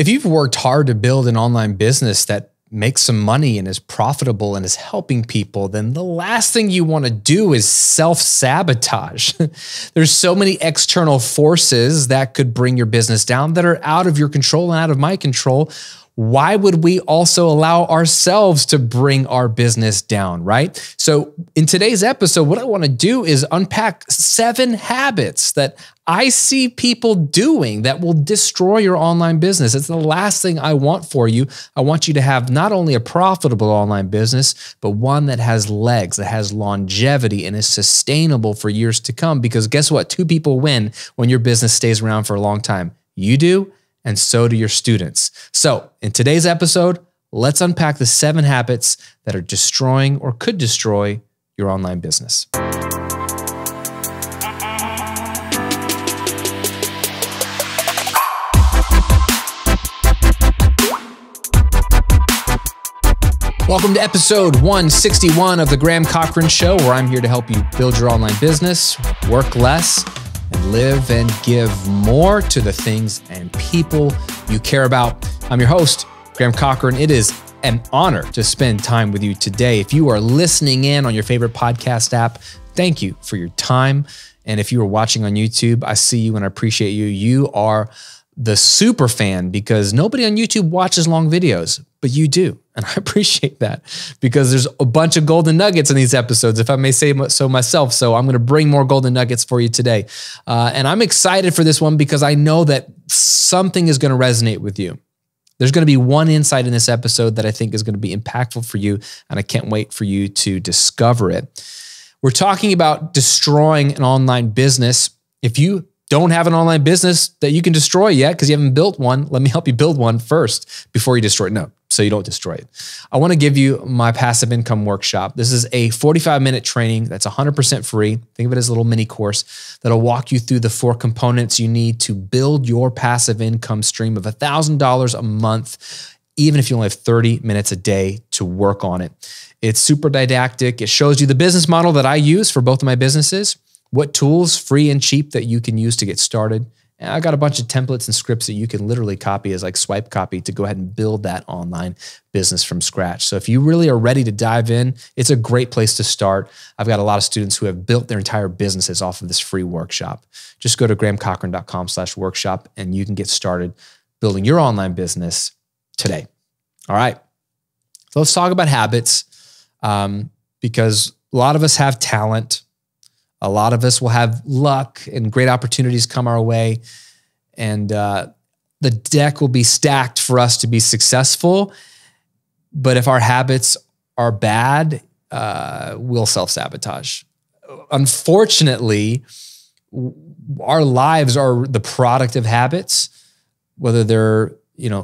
If you've worked hard to build an online business that makes some money and is profitable and is helping people, then the last thing you want to do is self-sabotage. There's so many external forces that could bring your business down that are out of your control and out of my control. Why would we also allow ourselves to bring our business down, right? So in today's episode, what I want to do is unpack 7 habits that I see people doing that will destroy your online business. It's the last thing I want for you. I want you to have not only a profitable online business, but one that has legs, that has longevity and is sustainable for years to come. Because guess what? 2 people win when your business stays around for a long time. You do, and so do your students. So in today's episode, let's unpack the 7 habits that are destroying or could destroy your online business. Welcome to episode 161 of The Graham Cochran Show, where I'm here to help you build your online business, work less, and live and give more to the things and people you care about. I'm your host, Graham Cochran. It is an honor to spend time with you today. If you are listening in on your favorite podcast app, thank you for your time. And if you are watching on YouTube, I see you and I appreciate you. You are the super fan because nobody on YouTube watches long videos, but you do. And I appreciate that because there's a bunch of golden nuggets in these episodes, if I may say so myself. So I'm going to bring more golden nuggets for you today. And I'm excited for this one because I know that something is going to resonate with you. There's going to be one insight in this episode that I think is going to be impactful for you, and I can't wait for you to discover it. We're talking about destroying an online business. If you don't have an online business that you can destroy yet because you haven't built one, let me help you build one first before you destroy it. No, so you don't destroy it. I want to give you my passive income workshop. This is a 45-minute training that's 100% free. Think of it as a little mini course that'll walk you through the 4 components you need to build your passive income stream of $1,000 a month, even if you only have 30 minutes a day to work on it. It's super didactic. It shows you the business model that I use for both of my businesses, what tools, free and cheap, that you can use to get started. And I got a bunch of templates and scripts that you can literally copy as like swipe copy to go ahead and build that online business from scratch. So if you really are ready to dive in, it's a great place to start. I've got a lot of students who have built their entire businesses off of this free workshop. Just go to grahamcochran.com/workshop and you can get started building your online business today. All right. So let's talk about habits because a lot of us have talent. A lot of us will have luck and great opportunities come our way, and the deck will be stacked for us to be successful. But if our habits are bad, we'll self-sabotage. Unfortunately, our lives are the product of habits, whether they're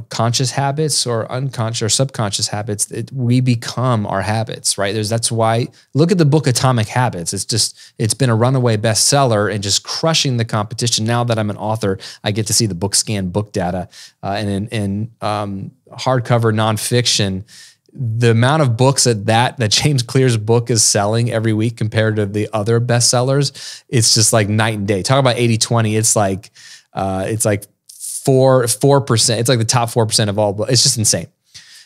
conscious habits or unconscious or subconscious habits. We become our habits, right? That's why, look at the book Atomic Habits. It's been a runaway bestseller and just crushing the competition. Now that I'm an author, I get to see the book scan book data. And in hardcover nonfiction, the amount of books that James Clear's book is selling every week compared to the other bestsellers, it's just like night and day. Talk about 80-20. It's like 4%. It's like the top 4% of all, but it's just insane.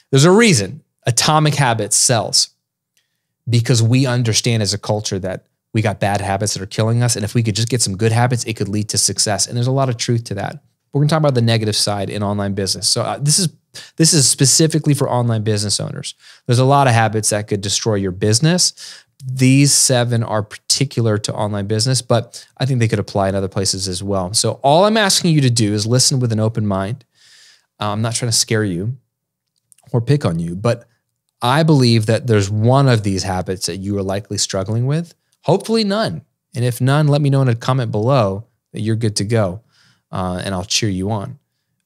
There's a reason Atomic Habits sells, because we understand as a culture that we got bad habits that are killing us. And if we could just get some good habits, it could lead to success. And there's a lot of truth to that. We're going to talk about the negative side in online business. So this is specifically for online business owners. There's a lot of habits that could destroy your business. These 7 are particular to online business, but I think they could apply in other places as well. So all I'm asking you to do is listen with an open mind. I'm not trying to scare you or pick on you, but I believe that there's one of these habits that you are likely struggling with. Hopefully none. And if none, let me know in a comment below that you're good to go, and I'll cheer you on.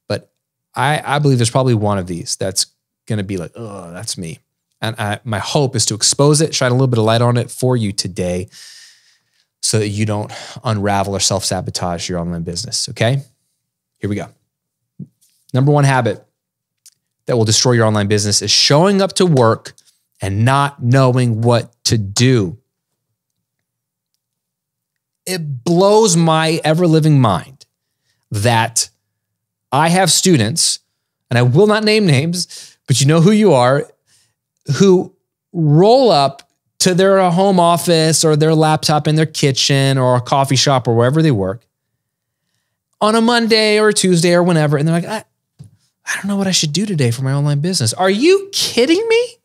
But I believe there's probably one of these that's going to be like, oh, that's me. And my hope is to expose it, shine a little bit of light on it for you today so that you don't unravel or self-sabotage your online business, okay? Here we go. Number 1 habit that will destroy your online business is showing up to work and not knowing what to do. It blows my ever-living mind that I have students and I will not name names, but you know who you are, who roll up to their home office or their laptop in their kitchen or a coffee shop or wherever they work on a Monday or a Tuesday or whenever. And they're like, I don't know what I should do today for my online business. Are you kidding me?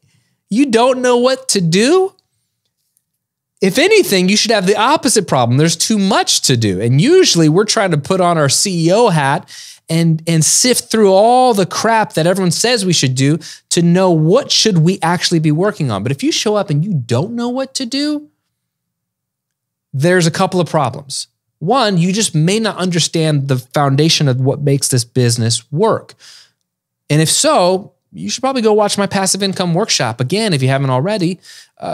You don't know what to do? If anything, you should have the opposite problem. There's too much to do. And usually we're trying to put on our CEO hat and sift through all the crap that everyone says we should do to know what should we actually be working on. But if you show up and you don't know what to do, there's a couple of problems. One, you just may not understand the foundation of what makes this business work. And if so, you should probably go watch my passive income workshop again, if you haven't already,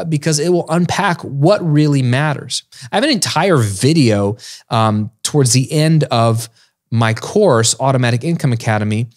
because it will unpack what really matters. I have an entire video towards the end of my course, Automatic Income Academy,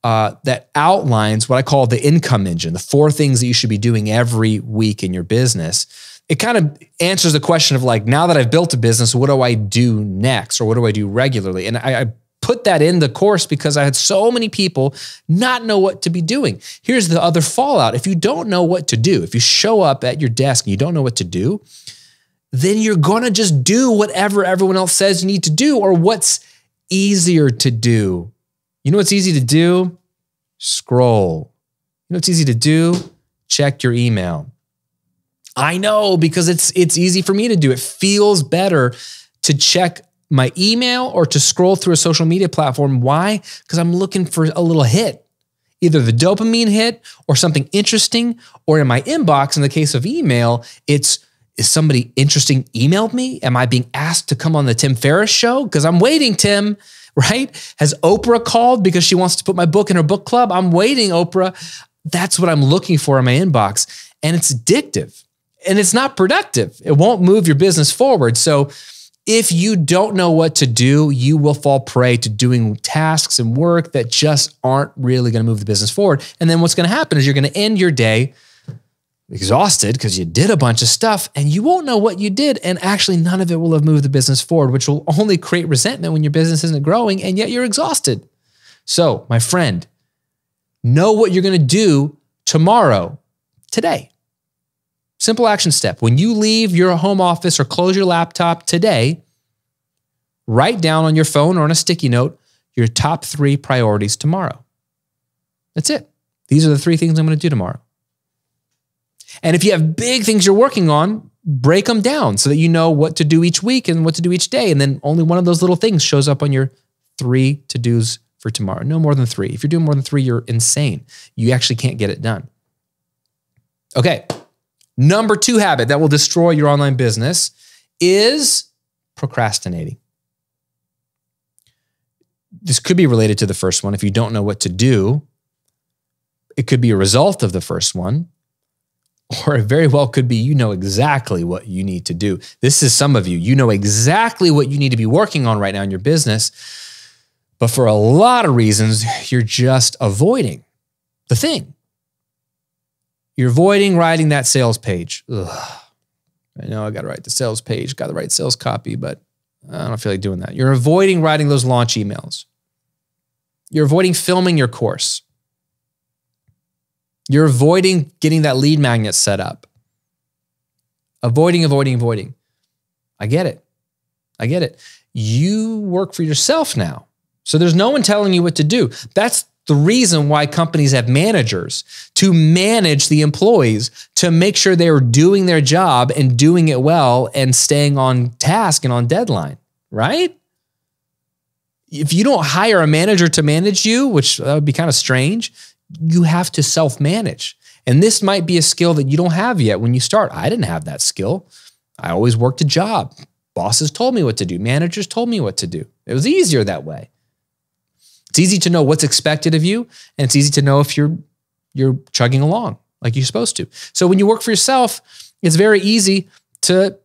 that outlines what I call the income engine, the 4 things that you should be doing every week in your business. It kind of answers the question of like, now that I've built a business, what do I do next? Or what do I do regularly? And I put that in the course because I had so many people not know what to be doing. Here's the other fallout. If you don't know what to do, if you show up at your desk and you don't know what to do, then you're going to just do whatever everyone else says you need to do or what's easier to do. You know what's easy to do? Scroll. You know what's easy to do? Check your email. I know, because it's easy for me to do. It feels better to check my email or to scroll through a social media platform. Why? Because I'm looking for a little hit, either the dopamine hit or something interesting, or in my inbox, in the case of email, is somebody interesting emailed me? Am I being asked to come on the Tim Ferriss show? Because I'm waiting, Tim, right? Has Oprah called because she wants to put my book in her book club? I'm waiting, Oprah. That's what I'm looking for in my inbox. And it's addictive and it's not productive. It won't move your business forward. So if you don't know what to do, you will fall prey to doing tasks and work that just aren't really going to move the business forward. And then what's going to happen is you're going to end your day exhausted because you did a bunch of stuff and you won't know what you did. And actually none of it will have moved the business forward, which will only create resentment when your business isn't growing and yet you're exhausted. So my friend, know what you're going to do tomorrow, today. Simple action step. When you leave your home office or close your laptop today, write down on your phone or on a sticky note your top 3 priorities tomorrow. That's it. These are the 3 things I'm going to do tomorrow. And if you have big things you're working on, break them down so that you know what to do each week and what to do each day. And then only one of those little things shows up on your 3 to-dos for tomorrow. No more than 3. If you're doing more than 3, you're insane. You actually can't get it done. Okay. Number 2 habit that will destroy your online business is procrastinating. This could be related to the first one. If you don't know what to do, it could be a result of the first one, or it very well could be you know exactly what you need to do. This is some of you. You know exactly what you need to be working on right now in your business, but for a lot of reasons, you're just avoiding the thing. You're avoiding writing that sales page. Ugh. I know I got to write the sales page, got to write sales copy, but I don't feel like doing that. You're avoiding writing those launch emails. You're avoiding filming your course. You're avoiding getting that lead magnet set up. Avoiding. I get it. You work for yourself now. So there's no one telling you what to do. That's the reason why companies have managers, to manage the employees, to make sure they are doing their job and doing it well and staying on task and on deadline, right? If you don't hire a manager to manage you, which that would be kind of strange, you have to self-manage. And this might be a skill that you don't have yet when you start. I didn't have that skill. I always worked a job. Bosses told me what to do. Managers told me what to do. It was easier that way. It's easy to know what's expected of you, and it's easy to know if you're chugging along like you're supposed to. So when you work for yourself, it's very easy to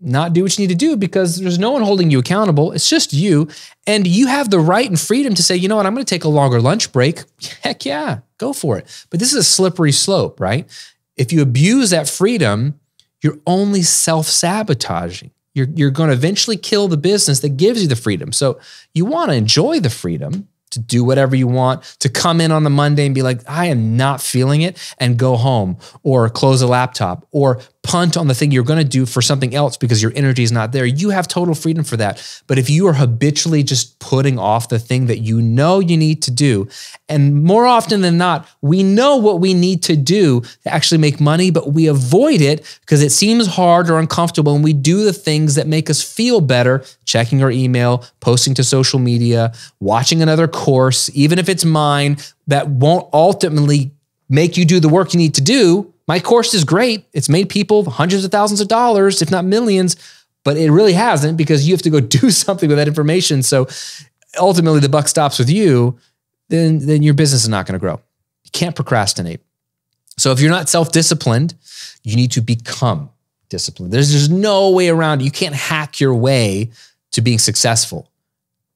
not do what you need to do because there's no one holding you accountable. It's just you, and you have the right and freedom to say, you know what, I'm going to take a longer lunch break. Heck yeah, go for it. But this is a slippery slope, right? If you abuse that freedom, you're only self-sabotaging. You're going to eventually kill the business that gives you the freedom. So you want to enjoy the freedom. to do whatever you want, to come in on the Monday and be like, I am not feeling it, and go home, or close a laptop, or punt on the thing you're going to do for something else because your energy is not there. You have total freedom for that. But if you are habitually just putting off the thing that you know you need to do, and more often than not, we know what we need to do to actually make money, but we avoid it because it seems hard or uncomfortable, and we do the things that make us feel better, checking our email, posting to social media, watching another course, even if it's mine, that won't ultimately make you do the work you need to do. My course is great. It's made people hundreds of thousands of dollars, if not millions, but it really hasn't, because you have to go do something with that information. So ultimately the buck stops with you, then your business is not going to grow. You can't procrastinate. So if you're not self-disciplined, you need to become disciplined. There's no way around it. You can't hack your way to being successful.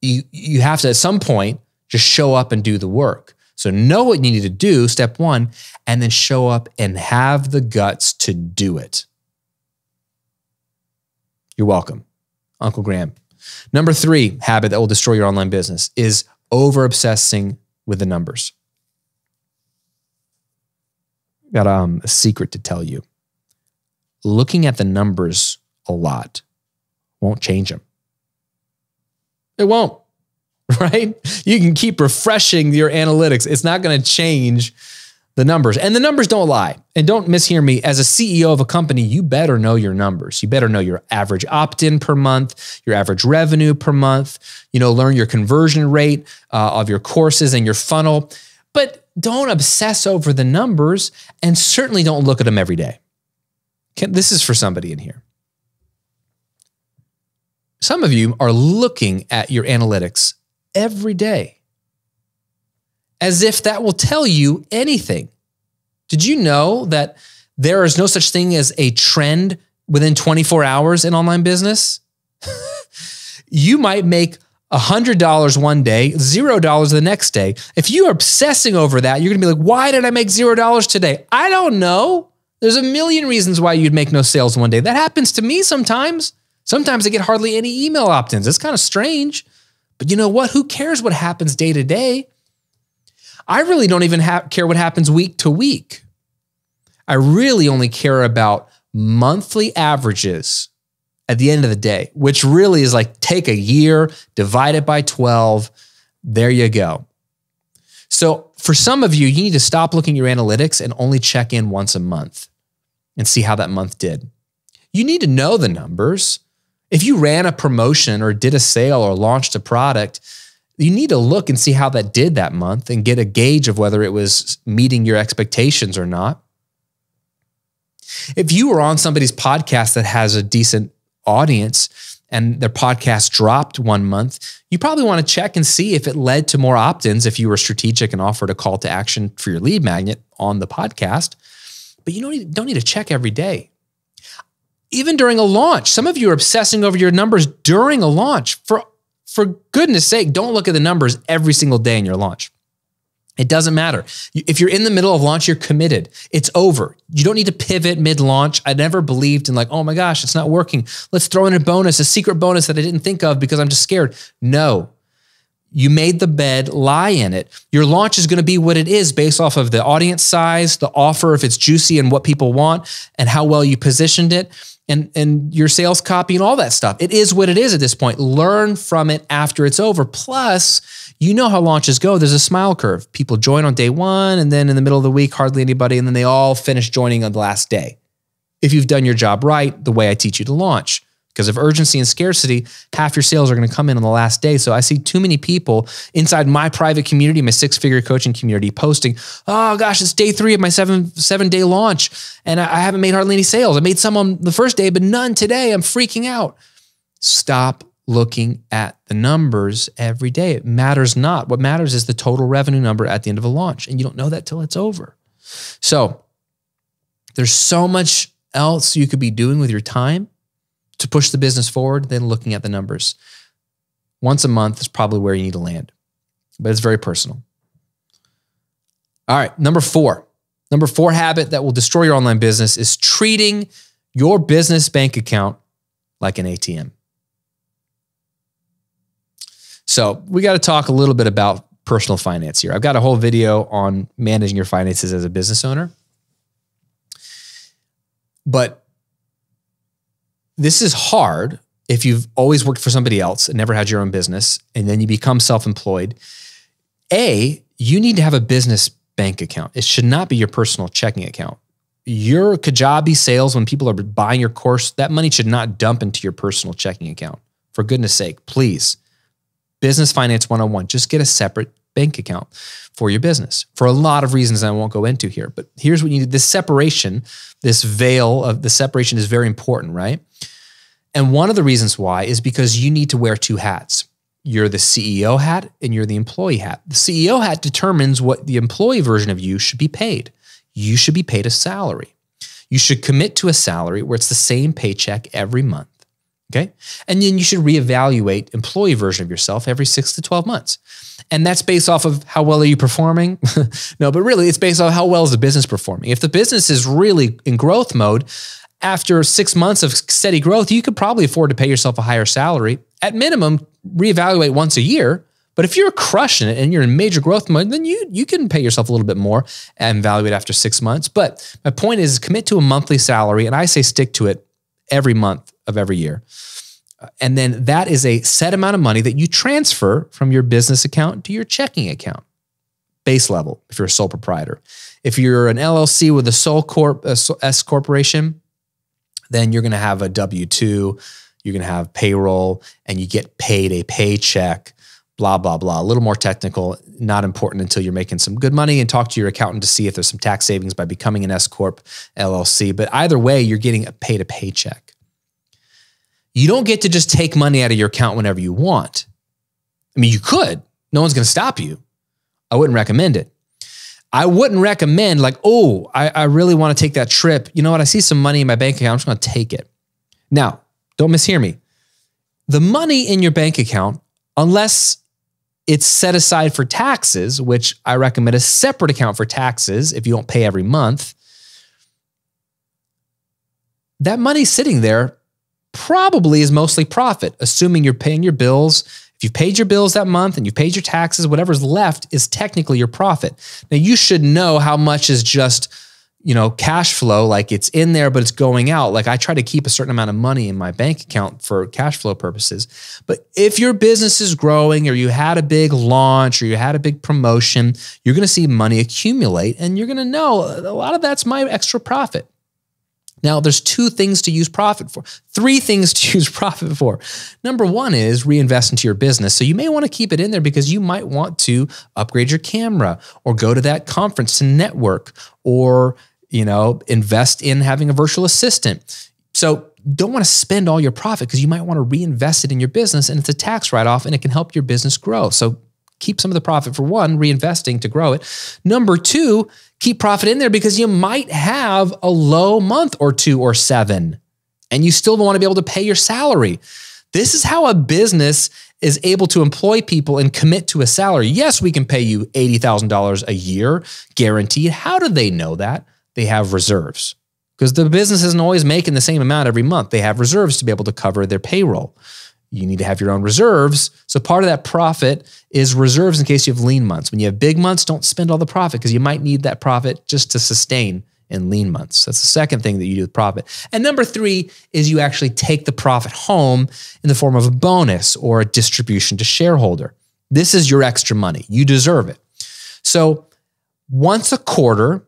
You have to, at some point, just show up and do the work. So know what you need to do, step one, and then show up and have the guts to do it. You're welcome. Uncle Graham. Number 3 habit that will destroy your online business is over-obsessing with the numbers. Got a secret to tell you. Looking at the numbers a lot won't change them. It won't. Right? You can keep refreshing your analytics. It's not going to change the numbers. And the numbers don't lie. And don't mishear me. As a CEO of a company, you better know your numbers. You better know your average opt-in per month, your average revenue per month, learn your conversion rate of your courses and your funnel. But don't obsess over the numbers, and certainly don't look at them every day. This is for somebody in here. Some of you are looking at your analytics every day, as if that will tell you anything. Did you know that there is no such thing as a trend within 24 hours in online business? You might make $100 one day, $0 the next day. If you are obsessing over that, you're going to be like, why did I make $0 today? I don't know. There's a million reasons why you'd make no sales one day. That happens to me sometimes. Sometimes I get hardly any email opt-ins. It's kind of strange. But you know what? Who cares what happens day to day? I really don't even care what happens week to week. I really only care about monthly averages at the end of the day, which really is like take a year, divide it by 12. There you go. So for some of you, you need to stop looking at your analytics and only check in once a month and see how that month did. You need to know the numbers. If you ran a promotion or did a sale or launched a product, you need to look and see how that did that month and get a gauge of whether it was meeting your expectations or not. If you were on somebody's podcast that has a decent audience and their podcast dropped one month, you probably want to check and see if it led to more opt-ins if you were strategic and offered a call to action for your lead magnet on the podcast. But you don't need to check every day. Even during a launch, some of you are obsessing over your numbers during a launch. For goodness sake, don't look at the numbers every single day in your launch. It doesn't matter. If you're in the middle of launch, you're committed. It's over. You don't need to pivot mid-launch. I never believed in like, oh my gosh, it's not working. Let's throw in a bonus, a secret bonus that I didn't think of because I'm just scared. No. You made the bed, lie in it. Your launch is going to be what it is based off of the audience size, the offer, if it's juicy and what people want, and how well you positioned it, and your sales copy and all that stuff. It is what it is at this point. Learn from it after it's over. Plus, you know how launches go. There's a smile curve. People join on day one, and then in the middle of the week, hardly anybody, and then they all finish joining on the last day. If you've done your job right, the way I teach you to launch. Because of urgency and scarcity, half your sales are going to come in on the last day. So I see too many people inside my private community, my 6-figure coaching community, posting, oh gosh, it's day 3 of my seven-day launch, and I haven't made hardly any sales. I made some on the first day, but none today. I'm freaking out. Stop looking at the numbers every day. It matters not. What matters is the total revenue number at the end of a launch, and you don't know that till it's over. So there's so much else you could be doing with your time to push the business forward than looking at the numbers. Once a month is probably where you need to land, but it's very personal. All right, number 4. Number 4 habit that will destroy your online business is treating your business bank account like an ATM. So we got to talk a little bit about personal finance here. I've got a whole video on managing your finances as a business owner. But this is hard if you've always worked for somebody else and never had your own business, and then you become self-employed. You need to have a business bank account. It should not be your personal checking account. Your Kajabi sales, when people are buying your course, that money should not dump into your personal checking account. For goodness sake, please. Business Finance 101, just get a separate bank account for your business for a lot of reasons I won't go into here. But here's what you need. This separation, this veil of the separation is very important, right? And one of the reasons why is because you need to wear two hats. You're the CEO hat and you're the employee hat. The CEO hat determines what the employee version of you should be paid. You should be paid a salary. You should commit to a salary where it's the same paycheck every month. Okay. And then you should reevaluate employee version of yourself every 6 to 12 months. And that's based off of how well are you performing? No, but really it's based on how well is the business performing. If the business is really in growth mode, after 6 months of steady growth, you could probably afford to pay yourself a higher salary. At minimum, reevaluate once a year. But if you're crushing it and you're in major growth mode, then you can pay yourself a little bit more and evaluate after 6 months. But my point is commit to a monthly salary, and I say stick to it every month of every year. And then that is a set amount of money that you transfer from your business account to your checking account, base level, if you're a sole proprietor. If you're an LLC with a S corporation, then you're going to have a W-2, you're going to have payroll, and you get paid a paycheck, blah, blah, blah. A little more technical, not important until you're making some good money, and talk to your accountant to see if there's some tax savings by becoming an S Corp LLC. But either way, you're getting paid a paycheck. You don't get to just take money out of your account whenever you want. I mean, you could. No one's going to stop you. I wouldn't recommend it. I wouldn't recommend like, oh, I really want to take that trip. You know what? I see some money in my bank account. I'm just going to take it. Now, don't mishear me. The money in your bank account, unless it's set aside for taxes, which I recommend a separate account for taxes if you don't pay every month, that money sitting there probably is mostly profit, assuming you're paying your bills. If you've paid your bills that month and you've paid your taxes, whatever's left is technically your profit. Now, you should know how much is just, cash flow, like it's in there, but it's going out. Like I try to keep a certain amount of money in my bank account for cash flow purposes. But if your business is growing or you had a big launch or you had a big promotion, you're going to see money accumulate and you're going to know a lot of that's my extra profit. Now, there's 2 things to use profit for, 3 things to use profit for. Number 1 is reinvest into your business. So you may want to keep it in there because you might want to upgrade your camera or go to that conference to network or, invest in having a virtual assistant. So don't want to spend all your profit because you might want to reinvest it in your business and it's a tax write-off and it can help your business grow. So keep some of the profit for 1, reinvesting to grow it. Number 2, keep profit in there because you might have a low month or 2 or 7 and you still want to be able to pay your salary. This is how a business is able to employ people and commit to a salary. Yes, we can pay you $80,000 a year guaranteed. How do they know that? They have reserves because the business isn't always making the same amount every month. They have reserves to be able to cover their payroll. You need to have your own reserves. So part of that profit is reserves in case you have lean months. When you have big months, don't spend all the profit because you might need that profit just to sustain in lean months. That's the second thing that you do with profit. And number 3 is you actually take the profit home in the form of a bonus or a distribution to shareholder. This is your extra money. You deserve it. So once a quarter,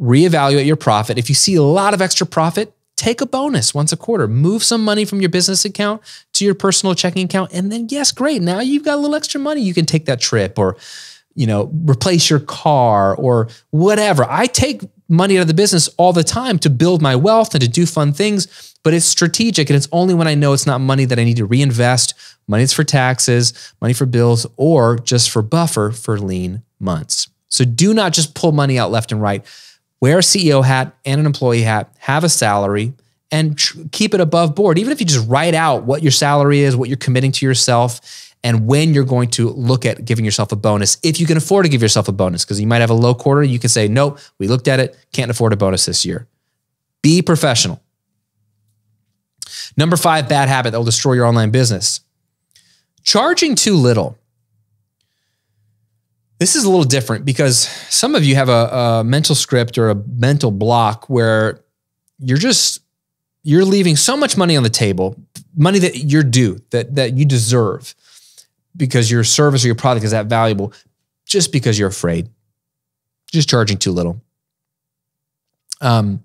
reevaluate your profit. If you see a lot of extra profit, take a bonus once a quarter. Move some money from your business account to your personal checking account. And then, yes, great. Now you've got a little extra money. You can take that trip or, replace your car or whatever. I take money out of the business all the time to build my wealth and to do fun things, but it's strategic. And it's only when I know it's not money that I need to reinvest. Money is for taxes, money for bills, or just for buffer for lean months. So do not just pull money out left and right. Wear a CEO hat and an employee hat, have a salary, and keep it above board. Even if you just write out what your salary is, what you're committing to yourself, and when you're going to look at giving yourself a bonus, if you can afford to give yourself a bonus, because you might have a low quarter, you can say, nope, we looked at it, can't afford a bonus this year. Be professional. Number 5 bad habit that will destroy your online business. Charging too little. This is a little different because some of you have a mental script or a mental block where you're leaving so much money on the table, money that you're due, that you deserve because your service or your product is that valuable, just because you're afraid, just charging too little. Don't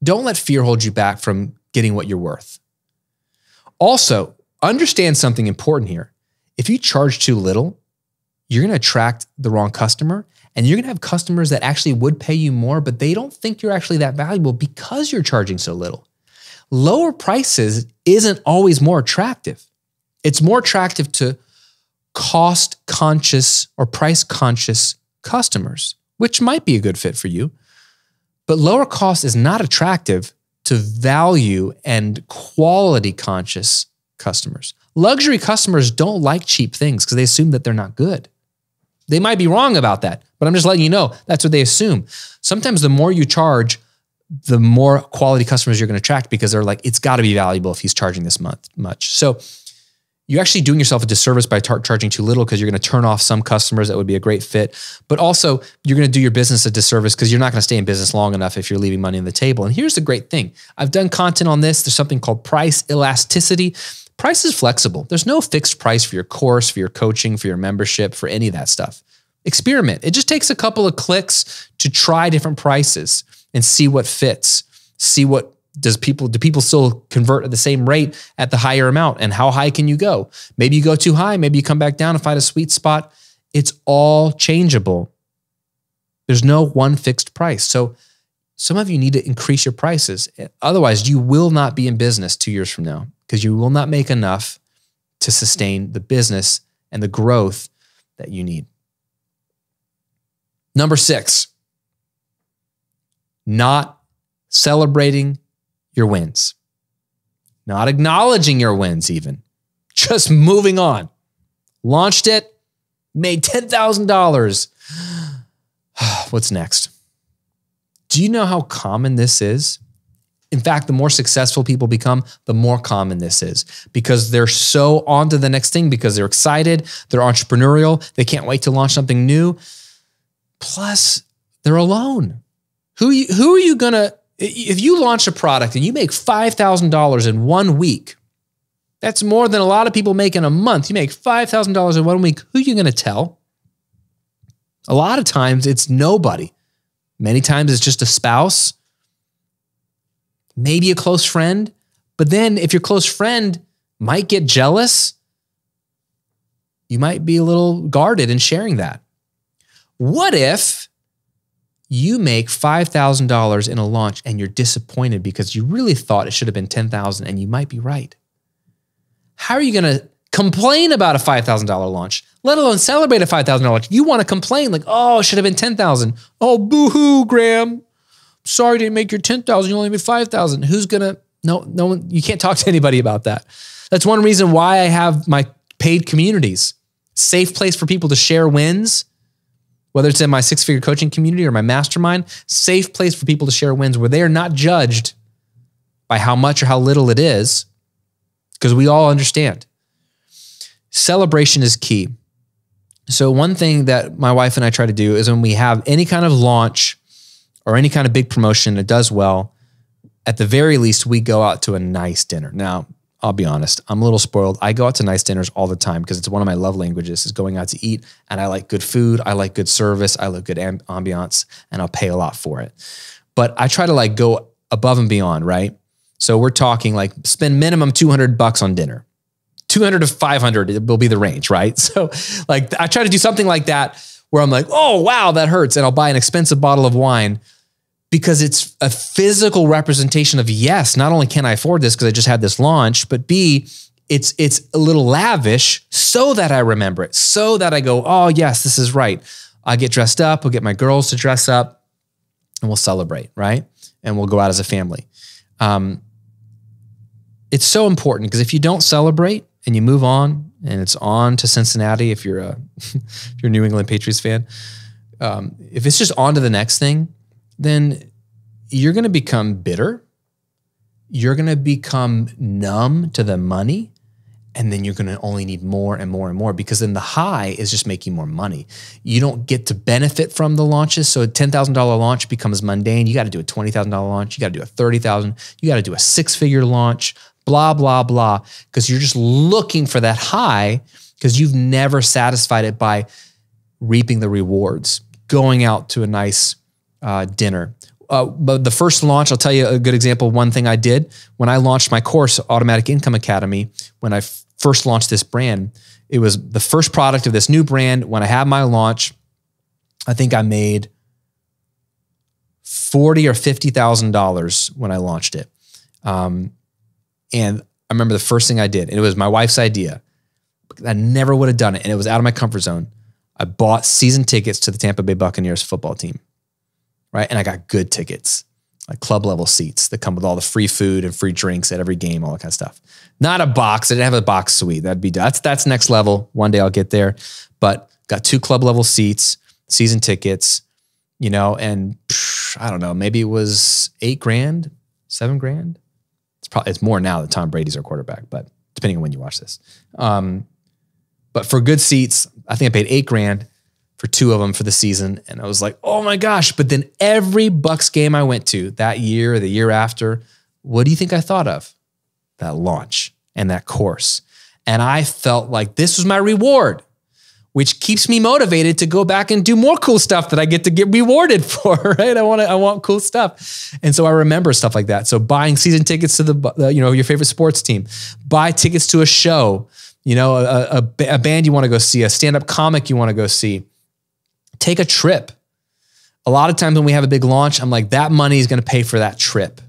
let fear hold you back from getting what you're worth. Also, understand something important here. If you charge too little, you're going to attract the wrong customer, and you're going to have customers that actually would pay you more, but they don't think you're actually that valuable because you're charging so little. Lower prices isn't always more attractive. It's more attractive to cost-conscious or price-conscious customers, which might be a good fit for you. But lower cost is not attractive to value and quality-conscious customers. Luxury customers don't like cheap things because they assume that they're not good. They might be wrong about that, but I'm just letting you know that's what they assume. Sometimes the more you charge, the more quality customers you're going to attract because they're like, it's got to be valuable if he's charging this much. So you're actually doing yourself a disservice by charging too little because you're going to turn off some customers that would be a great fit. But also, you're going to do your business a disservice because you're not going to stay in business long enough if you're leaving money on the table. And here's the great thing. I've done content on this. There's something called price elasticity. Price is flexible. There's no fixed price for your course, for your coaching, for your membership, for any of that stuff. Experiment. It just takes a couple of clicks to try different prices and see what fits. See what do people still convert at the same rate at the higher amount, and how high can you go? Maybe you go too high, maybe you come back down and find a sweet spot. It's all changeable. There's no one fixed price. So some of you need to increase your prices. Otherwise, you will not be in business 2 years from now because you will not make enough to sustain the business and the growth that you need. Number 6, not celebrating your wins, not acknowledging your wins even, just moving on. Launched it, made $10,000. What's next? Do you know how common this is? In fact, the more successful people become, the more common this is because they're so on to the next thing because they're excited, they're entrepreneurial, they can't wait to launch something new. Plus, they're alone. Who are you going to, if you launch a product and you make $5,000 in 1 week, that's more than a lot of people make in a month. You make $5,000 in 1 week. Who are you going to tell? A lot of times it's nobody. Many times it's just a spouse, maybe a close friend. But then if your close friend might get jealous, you might be a little guarded in sharing that. What if you make $5,000 in a launch and you're disappointed because you really thought it should have been $10,000 and you might be right? How are you going to complain about a $5,000 launch, let alone celebrate a $5,000 launch? You want to complain like, oh, it should have been $10,000. Oh, boo-hoo, Graham. Sorry you didn't make your $10,000. You only made $5,000. Who's going to, no one, you can't talk to anybody about that. That's one reason why I have my paid communities. Safe place for people to share wins. Whether it's in my 6-figure coaching community or my mastermind, safe place for people to share wins where they are not judged by how much or how little it is, because we all understand. Celebration is key. So one thing that my wife and I try to do is when we have any kind of launch or any kind of big promotion that does well, at the very least, we go out to a nice dinner. Now, I'll be honest, I'm a little spoiled. I go out to nice dinners all the time because it's one of my love languages is going out to eat. And I like good food. I like good service. I like good ambiance, and I'll pay a lot for it. But I try to like go above and beyond, right? So we're talking like spend minimum $200 on dinner. 200 to 500 will be the range, right? So like I try to do something like that where I'm like, oh, wow, that hurts. And I'll buy an expensive bottle of wine because it's a physical representation of, yes, not only can I afford this because I just had this launch, but B, it's a little lavish so that I remember it, so that I go, oh, yes, this is right. I get dressed up, we'll get my girls to dress up, and we'll celebrate, right? And we'll go out as a family. It's so important because if you don't celebrate and you move on and it's on to Cincinnati, if you're a New England Patriots fan, if it's just on to the next thing, then you're going to become bitter. You're going to become numb to the money, And then you're going to only need more and more and more, because then the high is just making more money. You don't get to benefit from the launches. So a $10,000 launch becomes mundane. You got to do a $20,000 launch. You got to do a $30,000. You got to do a 6-figure launch, blah, blah, blah. Because you're just looking for that high, because you've never satisfied it by reaping the rewards, going out to a nice dinner. But the first launch, I'll tell you a good example. One thing I did when I launched my course, Automatic Income Academy, when I first launched this brand, it was the first product of this new brand. When I had my launch, I think I made $40,000 or $50,000 when I launched it. And I remember the first thing I did, and it was my wife's idea. I never would have done it, and it was out of my comfort zone. I bought season tickets to the Tampa Bay Buccaneers football team, right? And I got good tickets, like club level seats that come with all the free food and free drinks at every game, all that kind of stuff. Not a box. I didn't have a box suite. That's next level. One day I'll get there. But got 2 club level seats, season tickets, and I don't know, maybe it was $8,000, $7,000. It's more now that Tom Brady's our quarterback, but depending on when you watch this. But for good seats, I think I paid $8,000 for 2 of them for the season. And I was like, oh my gosh. But then every Bucs game I went to that year or the year after, what do you think I thought of? That launch and that course. And I felt like this was my reward, which keeps me motivated to go back and do more cool stuff that I get to get rewarded for, right? I want cool stuff. And so I remember stuff like that. So buying season tickets to your favorite sports team, buy tickets to a show, a band you want to go see, a stand-up comic you want to go see, take a trip. A lot of times when we have a big launch, I'm like, that money is going to pay for that trip.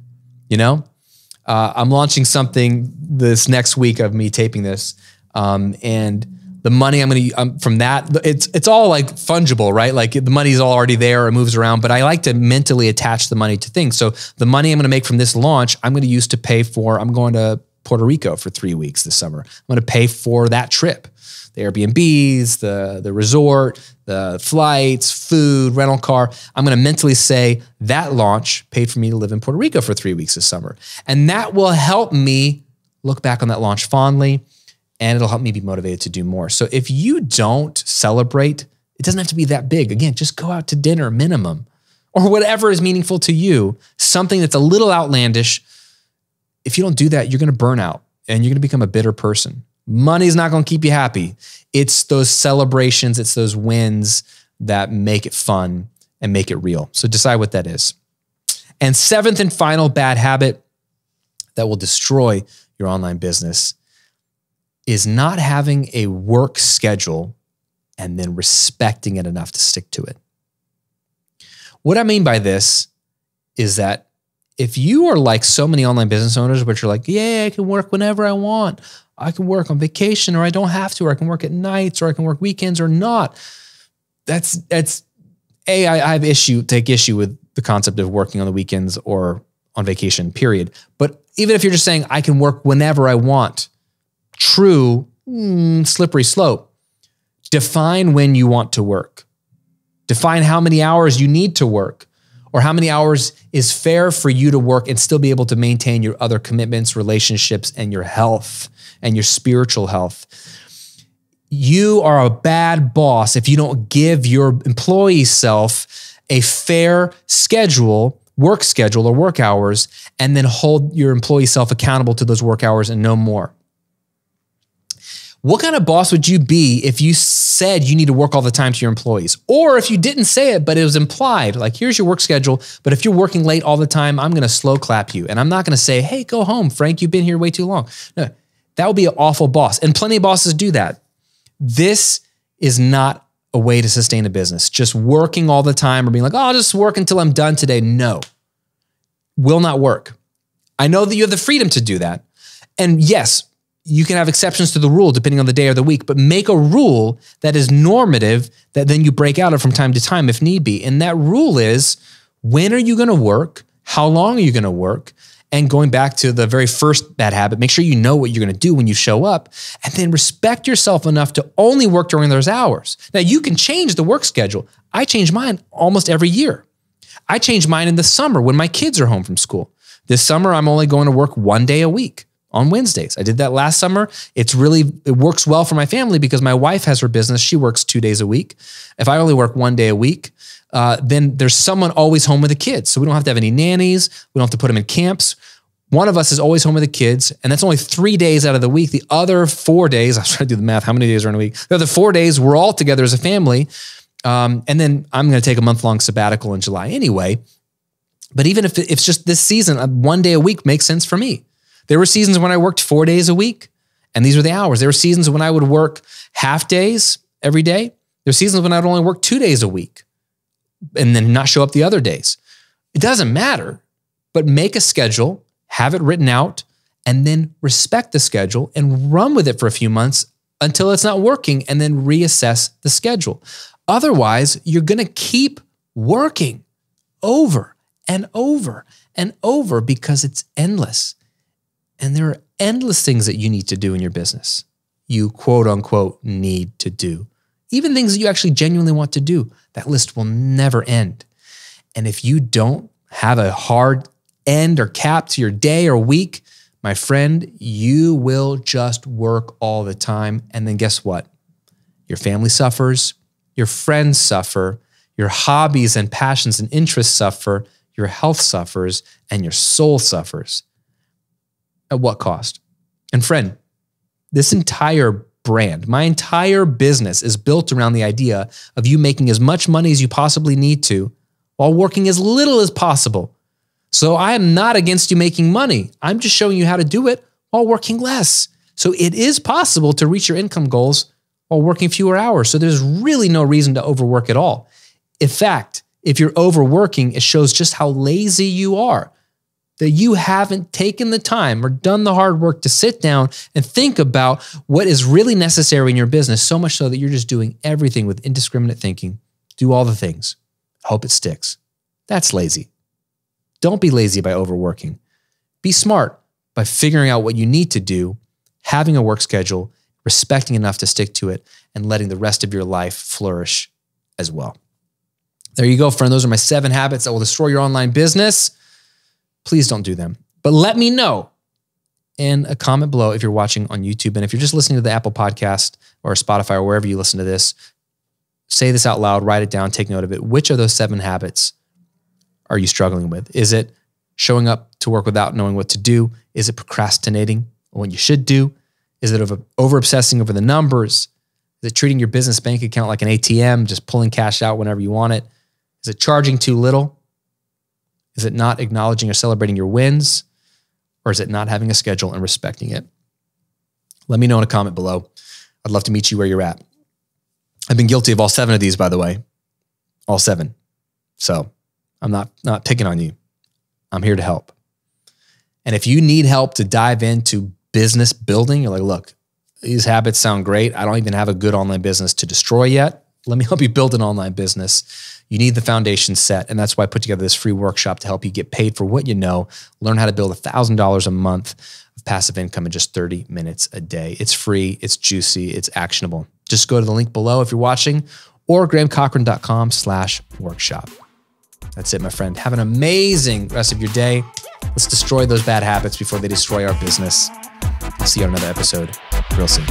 I'm launching something this next week of me taping this. And the money I'm going to, from that, it's all like fungible, right? Like the money's already there, it moves around, but I like to mentally attach the money to things. So the money I'm going to make from this launch, I'm going to use to pay for, I'm going to Puerto Rico for 3 weeks this summer. I'm going to pay for that trip. The Airbnbs, the resort, the flights, food, rental car. I'm going to mentally say that launch paid for me to live in Puerto Rico for 3 weeks this summer. And that will help me look back on that launch fondly, and it'll help me be motivated to do more. So if you don't celebrate, it doesn't have to be that big. Again, just go out to dinner minimum, or whatever is meaningful to you, something that's a little outlandish. If you don't do that, you're going to burn out and you're going to become a bitter person. Money's not going to keep you happy. It's those celebrations, it's those wins that make it fun and make it real. So decide what that is. And 7th and final bad habit that will destroy your online business is not having a work schedule and then respecting it enough to stick to it. What I mean by this is that if you are like so many online business owners, which are like, yeah, I can work whenever I want. I can work on vacation, or I don't have to, or I can work at nights, or I can work weekends or not. I take issue with the concept of working on the weekends or on vacation, period. But even if you're just saying I can work whenever I want, true, slippery slope. Define when you want to work. Define how many hours you need to work, or how many hours is fair for you to work and still be able to maintain your other commitments, relationships, and your health and your spiritual health. You are a bad boss if you don't give your employee self a fair schedule, work schedule or work hours, and then hold your employee self accountable to those work hours and no more. What kind of boss would you be if you said you need to work all the time to your employees? Or if you didn't say it, but it was implied, like, here's your work schedule, but if you're working late all the time, I'm going to slow clap you. And I'm not going to say, hey, go home, Frank, you've been here way too long. No, that would be an awful boss. And plenty of bosses do that. This is not a way to sustain a business. Just working all the time or being like, oh, I'll just work until I'm done today. No, will not work. I know that you have the freedom to do that. And yes, you can have exceptions to the rule depending on the day or the week, but make a rule that is normative that then you break out of from time to time if need be. And that rule is, when are you going to work? How long are you going to work? And going back to the very first bad habit, make sure you know what you're going to do when you show up, and then respect yourself enough to only work during those hours. Now, you can change the work schedule. I change mine almost every year. I change mine in the summer when my kids are home from school. This summer, I'm only going to work 1 day a week. on Wednesdays. I did that last summer. It works well for my family because my wife has her business. She works 2 days a week. If I only work 1 day a week, then there's someone always home with the kids. So we don't have to have any nannies. We don't have to put them in camps. One of us is always home with the kids, and that's only 3 days out of the week. The other 4 days, I was trying to do the math, how many days are in a week? The other 4 days, we're all together as a family. And then I'm going to take a month-long sabbatical in July anyway. But even if it's just this season, 1 day a week makes sense for me. There were seasons when I worked 4 days a week, and these were the hours. There were seasons when I would work half days every day. There were seasons when I would only work 2 days a week and then not show up the other days. It doesn't matter, but make a schedule, have it written out, and then respect the schedule and run with it for a few months until it's not working, and then reassess the schedule. Otherwise, you're going to keep working over and over and over because it's endless. And there are endless things that you need to do in your business. You quote unquote need to do. Even things that you actually genuinely want to do. That list will never end. And if you don't have a hard end or cap to your day or week, my friend, you will just work all the time. And then guess what? Your family suffers, your friends suffer, your hobbies and passions and interests suffer, your health suffers, and your soul suffers. At what cost? And friend, this entire brand, my entire business is built around the idea of you making as much money as you possibly need to while working as little as possible. So I am not against you making money. I'm just showing you how to do it while working less. So it is possible to reach your income goals while working fewer hours. So there's really no reason to overwork at all. In fact, if you're overworking, it shows just how lazy you are, that you haven't taken the time or done the hard work to sit down and think about what is really necessary in your business, so much so that you're just doing everything with indiscriminate thinking. Do all the things. Hope it sticks. That's lazy. Don't be lazy by overworking. Be smart by figuring out what you need to do, having a work schedule, respecting enough to stick to it, and letting the rest of your life flourish as well. There you go, friend. Those are my 7 habits that will destroy your online business. Please don't do them. But let me know in a comment below if you're watching on YouTube. And if you're just listening to the Apple Podcast or Spotify or wherever you listen to this, say this out loud, write it down, take note of it. Which of those 7 habits are you struggling with? Is it showing up to work without knowing what to do? Is it procrastinating on what you should do? Is it over-obsessing over the numbers? Is it treating your business bank account like an ATM, just pulling cash out whenever you want it? Is it charging too little? Is it not acknowledging or celebrating your wins? Or is it not having a schedule and respecting it? Let me know in a comment below. I'd love to meet you where you're at. I've been guilty of all 7 of these, by the way. All 7. So I'm not picking on you. I'm here to help. And if you need help to dive into business building, you're like, look, these habits sound great. I don't even have a good online business to destroy yet. Let me help you build an online business. You need the foundation set. And that's why I put together this free workshop to help you get paid for what you know, learn how to build $1,000 a month of passive income in just 30 minutes a day. It's free, it's juicy, it's actionable. Just go to the link below if you're watching, or grahamcochran.com/workshop. That's it, my friend. Have an amazing rest of your day. Let's destroy those bad habits before they destroy our business. I'll see you on another episode real soon.